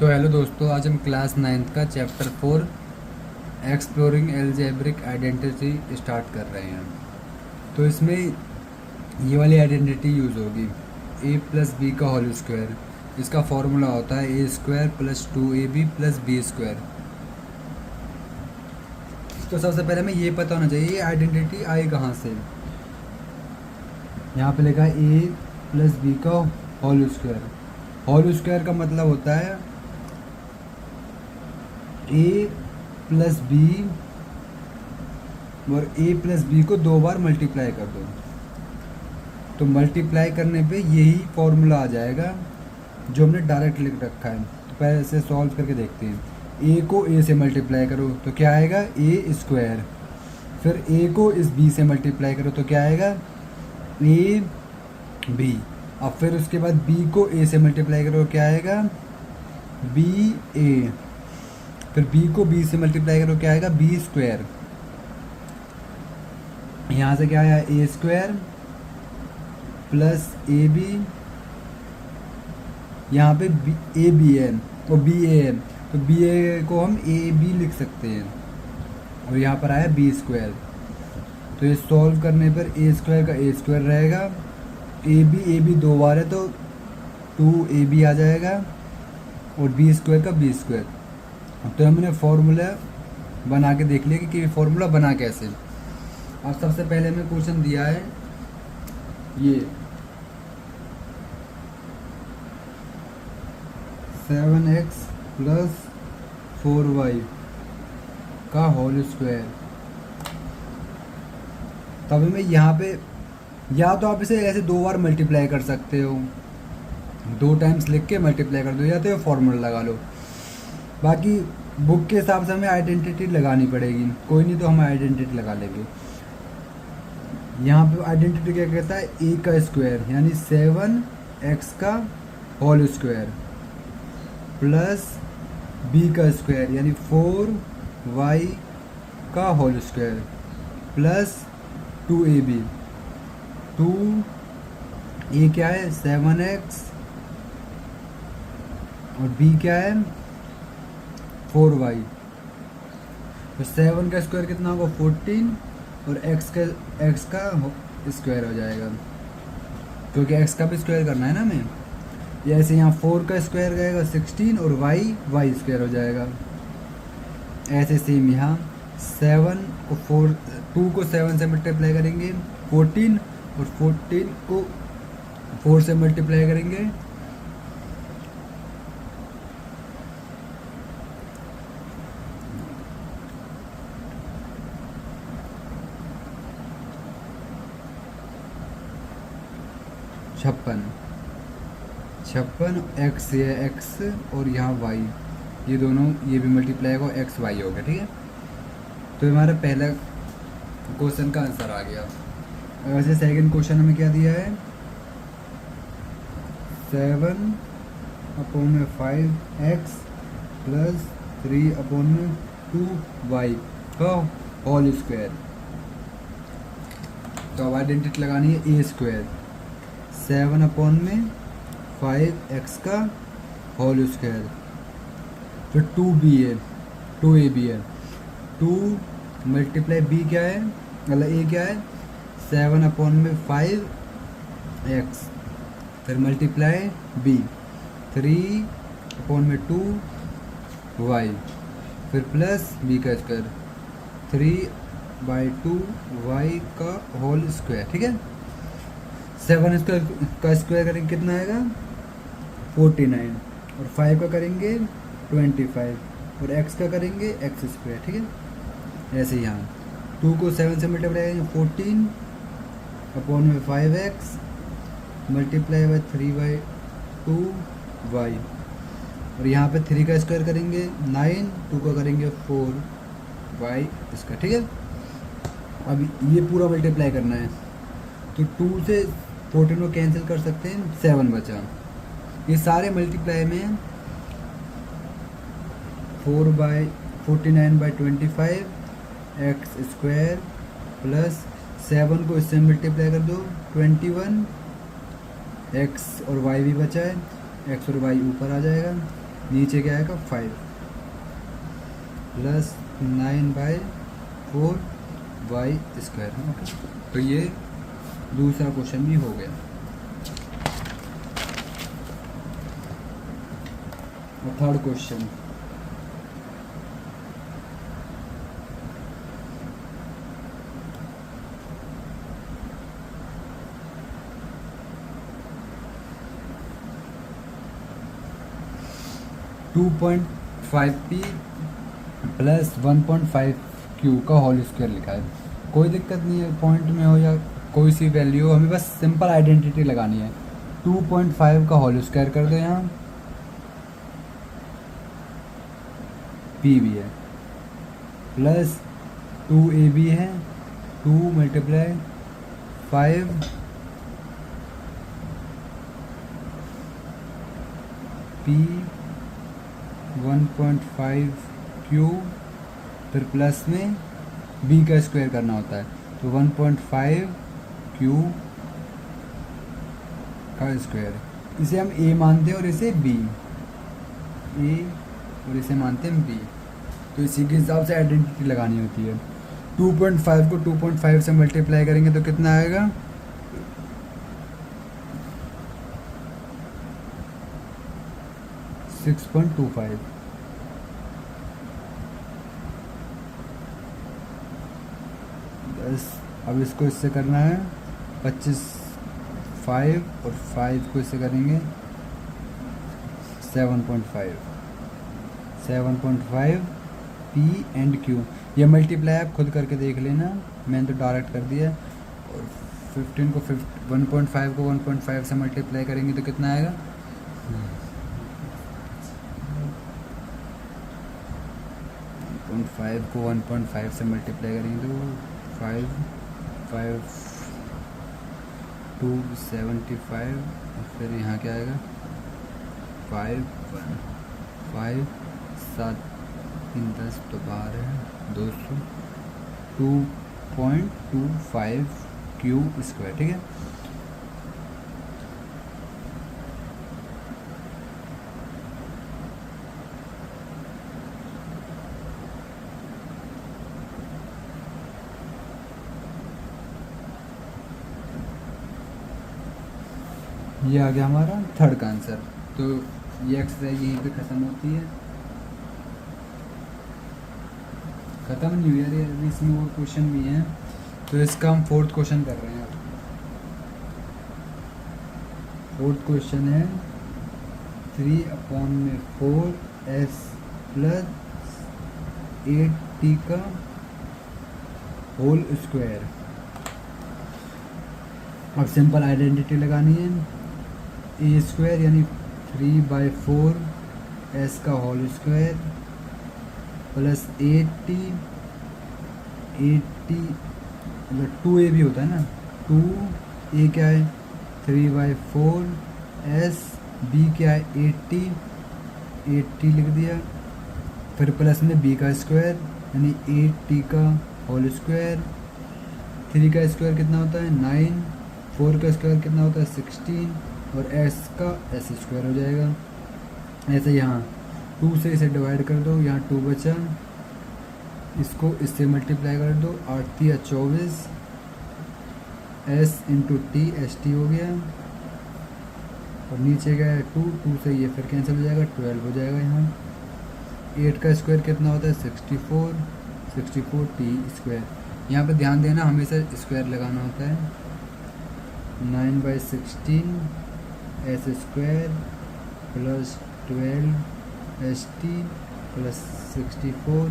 तो हेलो दोस्तों, आज हम क्लास 9th का chapter 4 exploring algebraic identity start कर रहे हैं। तो इसमें ये वाली आइडेंटिटी यूज़ होगी, a प्लस बी का होल स्क्वायर। इसका फॉर्मूला होता है A square plus 2ab plus B square. तो सबसे पहले हमें ये पता होना चाहिए ये आइडेंटिटी आई कहाँ से। यहाँ पे लिखा है ए प्लस बी का होल स्क्वायर। होल स्क्वायर का मतलब होता है ए प्लस बी, और ए प्लस बी को 2 बार मल्टीप्लाई कर दो तो मल्टीप्लाई करने पे यही फॉर्मूला आ जाएगा जो हमने डायरेक्ट लिख रखा है। तो पहले इसे सॉल्व करके देखते हैं। ए को ए से मल्टीप्लाई करो तो क्या आएगा ए स्क्वायर, फिर ए को इस बी से मल्टीप्लाई करो तो क्या आएगा ए बी। अब फिर उसके बाद बी को ए से मल्टीप्लाई करो क्या आएगा बी ए, फिर b को b से मल्टीप्लाई करो क्या आएगा बी स्क्वायर। यहाँ से क्या आया ए स्क्वायर प्लस ए बी, यहाँ पे ए बी है और बी ए है तो बी ए को हम ए बी लिख सकते हैं, और यहाँ पर आया बी स्क्वायर। तो ये सॉल्व करने पर ए स्क्वायर का ए स्क्वायर रहेगा, ए बी 2 बार है तो 2ab आ जाएगा, और बी स्क्वायर का बी स्क्वायर। तो हमने फॉर्मूला बना के देख लिया कि फॉर्मूला बना कैसे। अब सबसे पहले हमें क्वेश्चन दिया है ये 7x प्लस 4y का होल स्क्वायर। तभी मैं यहाँ पे या तो आप इसे ऐसे 2 बार मल्टीप्लाई कर सकते हो, 2 टाइम्स लिख के मल्टीप्लाई कर दो, या तो फॉर्मूला लगा लो। बाकी बुक के हिसाब से हमें आइडेंटिटी लगानी पड़ेगी, कोई नहीं तो हम आइडेंटिटी लगा लेंगे। यहाँ पे आइडेंटिटी क्या कहता है ए का स्क्वायर यानी 7x का होल स्क्वायर प्लस बी का स्क्वायर यानी 4y का whole square plus 2ab। 2a क्या है 7x और b क्या है 4y। तो 7 का स्क्वायर कितना होगा 14, और x का स्क्वायर हो जाएगा क्योंकि x का भी स्क्वायर करना है ना हमें। या ऐसे यहाँ 4 का स्क्वायर रहेगा 16 और y स्क्वायर हो जाएगा। ऐसे सेम यहाँ 2 को 7 से मल्टीप्लाई करेंगे 14, और 14 को 4 से मल्टीप्लाई करेंगे 56 x ये x और यहाँ y, ये दोनों ये भी मल्टीप्लाई होगा x y हो गया। ठीक है, तो हमारा पहला क्वेश्चन का आंसर आ गया। वैसे सेकंड क्वेश्चन हमें क्या दिया है 7/5x प्लस 3/2y का होल स्क्वायर। तो अब आइडेंटिटी लगानी है ए स्क्वायर 7/5x का होल स्क्वायर, फिर 2ab है 2 मल्टीप्लाई b क्या है मतलब a क्या है 7/5x, फिर मल्टीप्लाई b 3/2y, फिर प्लस b का स्क्वायर 3/2y का होल स्क्वायर। ठीक है, 7 स्क्वायर का स्क्वायर करेंगे कितना आएगा 49, और 5 का करेंगे 25, और x का करेंगे x स्क्वायर। ठीक है, ऐसे यहाँ 2 को 7 से मल्टीप्लाई करेंगे 14/5x मल्टीप्लाई बाय 3/2y, और यहाँ पे 3 का स्क्वायर करेंगे 9, 2 का करेंगे 4y इसका। ठीक है, अब ये पूरा मल्टीप्लाई करना है तो 2 से 14 को कैंसिल कर सकते हैं 7 बचा। ये सारे मल्टीप्लाई में 49/25 x स्क्वायर प्लस 7 को इससे मल्टीप्लाई कर दो 21, x और y भी बचा है, x और y ऊपर आ जाएगा, नीचे क्या आएगा 5 प्लस 9/4 वाई स्क्वायर। ओके, तो ये दूसरा क्वेश्चन भी हो गया। और third question, two point five P plus 1.5 Q का होल स्क्वायर लिखा है। कोई दिक्कत नहीं है, पॉइंट में हो या कोई सी वैल्यू हो, हमें बस सिंपल आइडेंटिटी लगानी है। 2.5 का होल स्क्वायर कर दो, यहाँ पी भी है, प्लस 2ab है, 2 मल्टीप्लाई 5 पी 1.5 क्यू, फिर प्लस में b का स्क्वायर करना होता है, तो 1.5 क्यू का स्क्वायर। इसे हम a मानते हैं और इसे b, a और इसे मानते हैं b। तो इसी के हिसाब से आइडेंटिटी लगानी होती है। 2.5 को 2.5 से मल्टीप्लाई करेंगे तो कितना आएगा, 6.25। बस अब इसको इससे करना है 25, 5 और 5 को इससे करेंगे 7.5, 7.5 पी एंड क्यू। ये मल्टीप्लाई आप खुद करके देख लेना, मैंने तो डायरेक्ट कर दिया। और 15 को 1.5 को 1.5 से मल्टीप्लाई करेंगे तो कितना आएगा, 1.5 को 1.5 से मल्टीप्लाई करेंगे तो 5 5 275, और फिर यहाँ क्या आएगा 5 1 5 7 3 10 तो बाहर है 200, 2.25 क्यू स्क्वायर। ठीक है, ये आ गया हमारा थर्ड का आंसर। तो ये एक्सरसाइज यहीं पे ख़त्म होती है। ख़त्म नहीं हुई यार, अभी इसमें और क्वेश्चन भी हैं, तो इसका हम फोर्थ क्वेश्चन कर रहे हैं। फोर्थ क्वेश्चन है 3/4 s प्लस 8t का होल स्क्वायर। अब सिंपल आइडेंटिटी लगानी है, ए स्क्वायर यानी 3/4 s का whole square plus 8t, 8t मतलब 2a भी होता है ना, 2a क्या है 3/4 s, b क्या है 8t, 8t लिख दिया, फिर प्लस में b का स्क्वायर यानी 8t का होल स्क्वायर। 3 का स्क्वायर कितना होता है 9, 4 का स्क्वायर कितना होता है 16, और s का s स्क्वायर हो जाएगा। ऐसे यहाँ 2 से इसे डिवाइड कर दो, यहाँ 2 बचा, इसको इससे मल्टीप्लाई कर दो, 8 या 24, s into T, S T हो गया, और नीचे गया 2, 2 से ये फिर कैंसिल हो जाएगा, 12 हो जाएगा। यहाँ 8 का स्क्वायर कितना होता है 64, 64 टी स्क्वायर। यहाँ पे ध्यान देना हमेशा स्क्वायर लगाना होता है। 9/16 S square plus 12 S T plus 64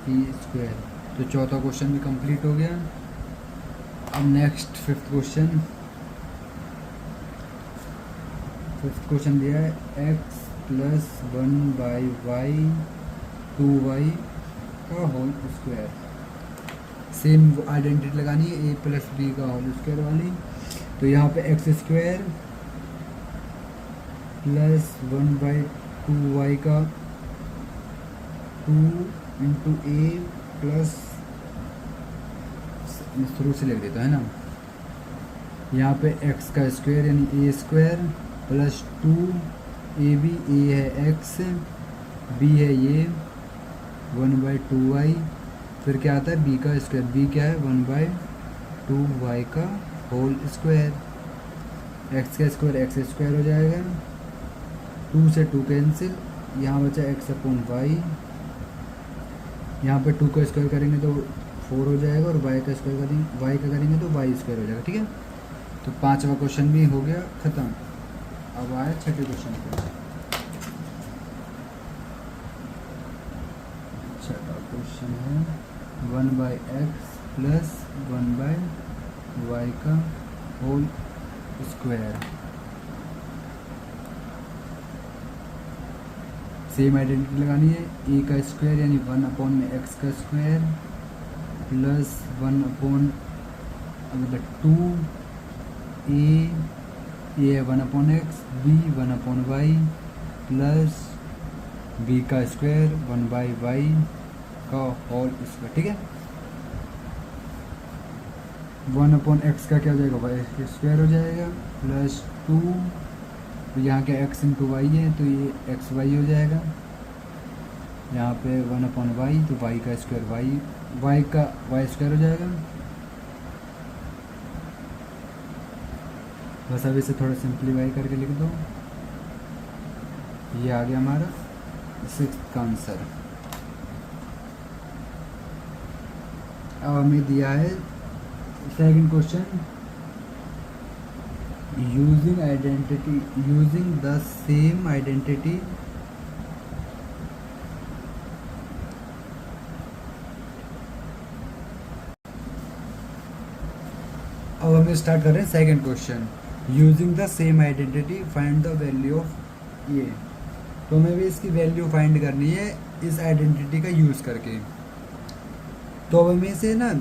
T square. तो चौथा क्वेश्चन भी कंप्लीट हो गया। अब नेक्स्ट फिफ्थ क्वेश्चन दिया है x प्लस 1/y 2y का होल स्क्वायर। सेम आइडेंटिटी लगानी है a प्लस b का होल स्क्वायर वाली। तो यहाँ पे एक्स स्क्वायर प्लस 1/2y का 2 इंटू ए प्लस, शुरू से लिख देता है ना, यहाँ पे x का स्क्वायर यानी a square plus 2 A B, A है एक्स, बी है ये 1/2y, फिर क्या आता है बी का स्क्वायर, बी क्या है 1/2y का होल स्क्वायर, एक्स का स्क्वायर एक्स स्क्वायर हो जाएगा, 2 से 2 कैंसिल, यहाँ बचा x/y, यहाँ पे 2 का स्क्वायर करेंगे तो 4 हो जाएगा, और y का स्क्वायर करेंगे, y का करेंगे तो y स्क्वायर हो जाएगा। ठीक है, तो 5वां क्वेश्चन भी हो गया ख़त्म। अब आया 6ठे क्वेश्चन पे। 6ठा क्वेश्चन है 1/x प्लस 1/y का होल स्क्वायर। सेम आइडेंटिटी लगानी है, ए का स्क्वायर यानी 1/x का स्क्वायर प्लस 2 ए है 1/x, B 1/y plus B का स्क्वायर 1/y का होल स्क्वायर। ठीक है, 1/x का क्या हो जाएगा y स्क्वायर हो जाएगा, प्लस 2, तो यहाँ के x इंटू वाई है तो ये xy हो जाएगा, यहाँ पे 1/y तो y का स्क्वायर y का y स्क्वायर हो जाएगा। बस अब इसे थोड़ा सिंप्लीफाई करके लिख दो, ये आ गया हमारा 6th का आंसर। अब हमें दिया है second question, using the same identity अब हमें स्टार्ट कर रहे हैं second question, using the same identity find the value of ये। तो हमें भी इसकी वैल्यू फाइंड करनी है इस आइडेंटिटी का यूज़ करके। तो अब हमें इसे ना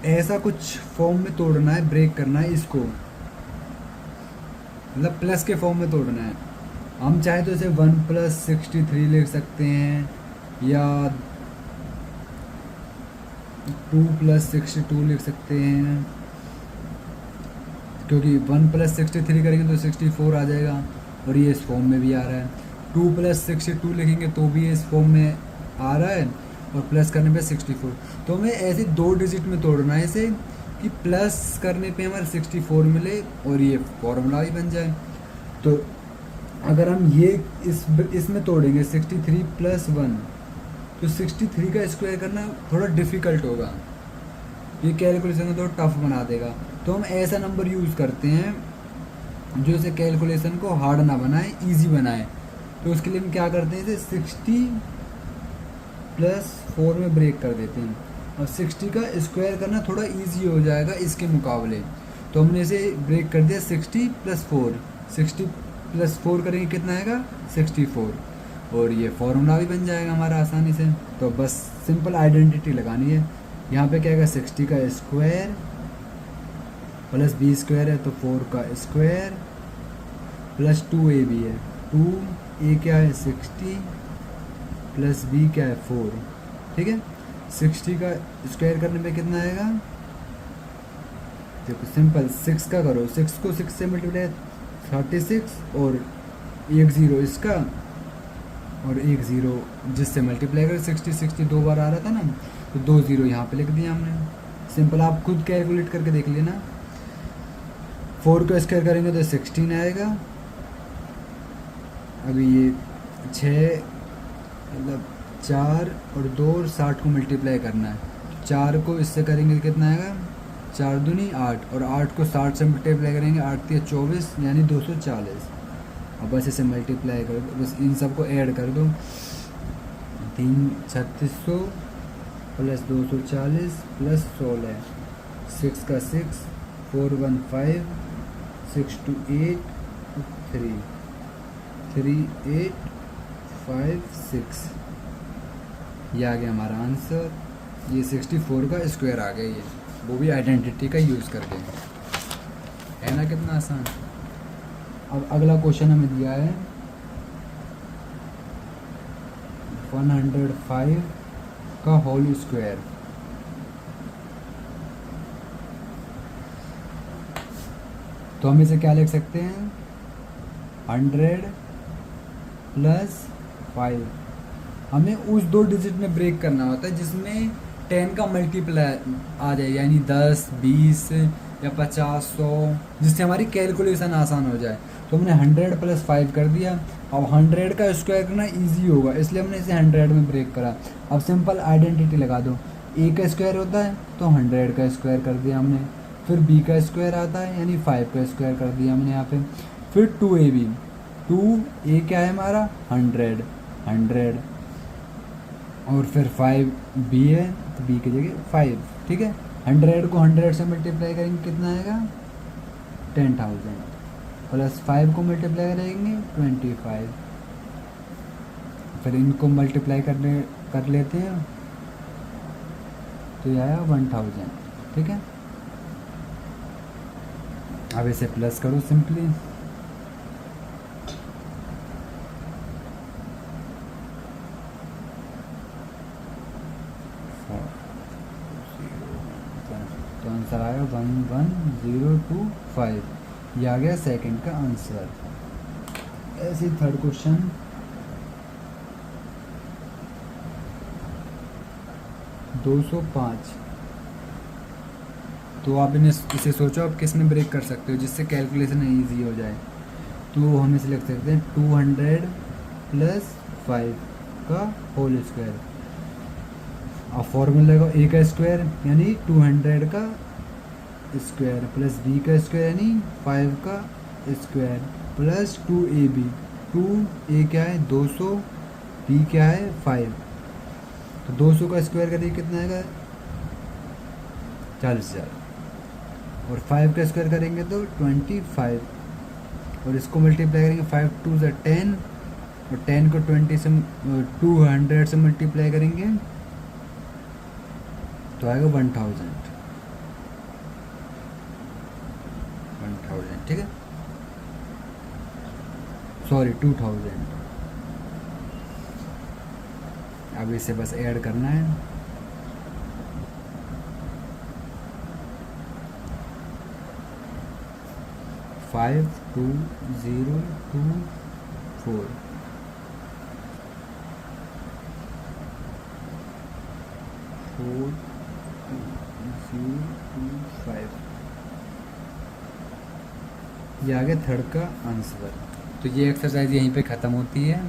ऐसा कुछ फॉर्म में तोड़ना है, ब्रेक करना है इसको, मतलब प्लस के फॉर्म में तोड़ना है। हम चाहे तो इसे 1+63 लिख सकते हैं या 2+62 लिख सकते हैं, क्योंकि 1+63 करेंगे तो 64 आ जाएगा और ये इस फॉर्म में भी आ रहा है। 2+62 लिखेंगे तो भी इस फॉर्म में आ रहा है और प्लस करने पे 64। तो हमें ऐसे 2 डिजिट में तोड़ना है इसे कि प्लस करने पे हमारे 64 मिले और ये फॉर्मूला ही बन जाए। तो अगर हम ये इसमें तोड़ेंगे 63 + 1, तो 63 का स्क्वायर करना थोड़ा डिफ़िकल्ट होगा, ये कैलकुलेशन को थोड़ा टफ बना देगा। तो हम ऐसा नंबर यूज़ करते हैं जो इसे कैलकुलेशन को हार्ड ना बनाए, इजी बनाए। तो उसके लिए हम क्या करते हैं, इसे 60 + 4 में ब्रेक कर देते हैं और 60 का स्क्वायर करना थोड़ा इजी हो जाएगा इसके मुकाबले। तो हमने इसे ब्रेक कर दिया 60 + 4, 60 + 4 करेंगे कितना आएगा 64, और ये फॉर्मूला भी बन जाएगा हमारा आसानी से। तो बस सिंपल आइडेंटिटी लगानी है। यहाँ पे क्या आएगा 60 का स्क्वायर प्लस बी स्क्वायर है तो 4 का स्क्वायर प्लस 2ab है, 2a क्या है 60 प्लस b क्या है 4। ठीक है, 60 का स्क्वायर करने पे कितना आएगा, देखो सिंपल 6 का करो, 6 को 6 से मल्टीप्लाई 36 और 1 0 इसका और 1 0 जिससे मल्टीप्लाई कर 60 2 बार आ रहा था ना, तो 2 0 यहाँ पे लिख दिया हमने। सिंपल, आप खुद कैलकुलेट करके देख लेना। 4 का स्क्वायर करेंगे तो 16 आएगा। अभी ये 6 मतलब 4 और 2 और 60 को मल्टीप्लाई करना है। 4 को इससे करेंगे तो कितना आएगा 4 दूनी 8 और 8 को 60 से मल्टीप्लाई करेंगे 8 × 24 यानी 240। अब बस इसे मल्टीप्लाई कर दो, बस इन सबको ऐड कर दो, 3 3600 प्लस 240 प्लस 16, 6 का 6 4 1 5 6 2 8 3 3 8 5 6, ये आ गया हमारा आंसर। ये 64 का स्क्वायर आ गया, ये वो भी आइडेंटिटी का यूज़ करके, है ना कितना आसान। अब अगला क्वेश्चन हमें दिया है 105 का होल स्क्वायर। तो हम इसे क्या लिख सकते हैं, 100 प्लस 5। हमें उस 2 डिजिट में ब्रेक करना होता है जिसमें 10 का मल्टीप्लाई आ जाए, यानी 10, 20 या 50, 100, जिससे हमारी कैलकुलेशन आसान हो जाए। तो हमने 100 प्लस 5 कर दिया। अब 100 का स्क्वायर करना इजी होगा, इसलिए हमने इसे 100 में ब्रेक करा। अब सिंपल आइडेंटिटी लगा दो, ए का स्क्वायर होता है तो 100 का स्क्वायर कर दिया हमने, फिर बी का स्क्वायर आता है यानी 5 का स्क्वायर कर दिया हमने यहाँ पे, फिर 2ab, 2a क्या है हमारा 100, और फिर 5b है तो b की जगह 5, ठीक है। 100 को 100 से मल्टीप्लाई करेंगे कितना आएगा 10,000, प्लस 5 को मल्टीप्लाई करेंगे 25, फिर इनको मल्टीप्लाई कर लेते हैं तो यह आया 1000, ठीक है। अब इसे प्लस करो सिंपली, तो आंसर आया 11025, ये आ गया सेकंड का आंसर। ऐसे थर्ड क्वेश्चन, दो सौ पाँच। तो आप इसे सोचो आप किस में ब्रेक कर सकते हो जिससे कैलकुलेशन ईजी हो जाए। तो हम इसे लिख सकते हैं 200 प्लस 5 का होल स्क्वायर। अब फॉर्मूला लगाओ, ए का स्क्वायर यानी 200 का स्क्वायर प्लस बी का स्क्वायर यानी 5 का स्क्वायर प्लस 2ab, 2a क्या है 200, b क्या है 5, तो 200 का स्क्वायर करिए कितना आएगा 40,000, और 5 का स्क्वायर करेंगे तो 25, और इसको मल्टीप्लाई करेंगे 5 2 से 10, और 10 को 20 से 200 से मल्टीप्लाई करेंगे तो आएगा 1000, ठीक है, सॉरी 2000। अब इसे बस ऐड करना है, फाइव 2 0 2 4, 4 2 0 2 5, ये आ गया थर्ड का आंसर। तो ये एक्सरसाइज यहीं पे ख़त्म होती है।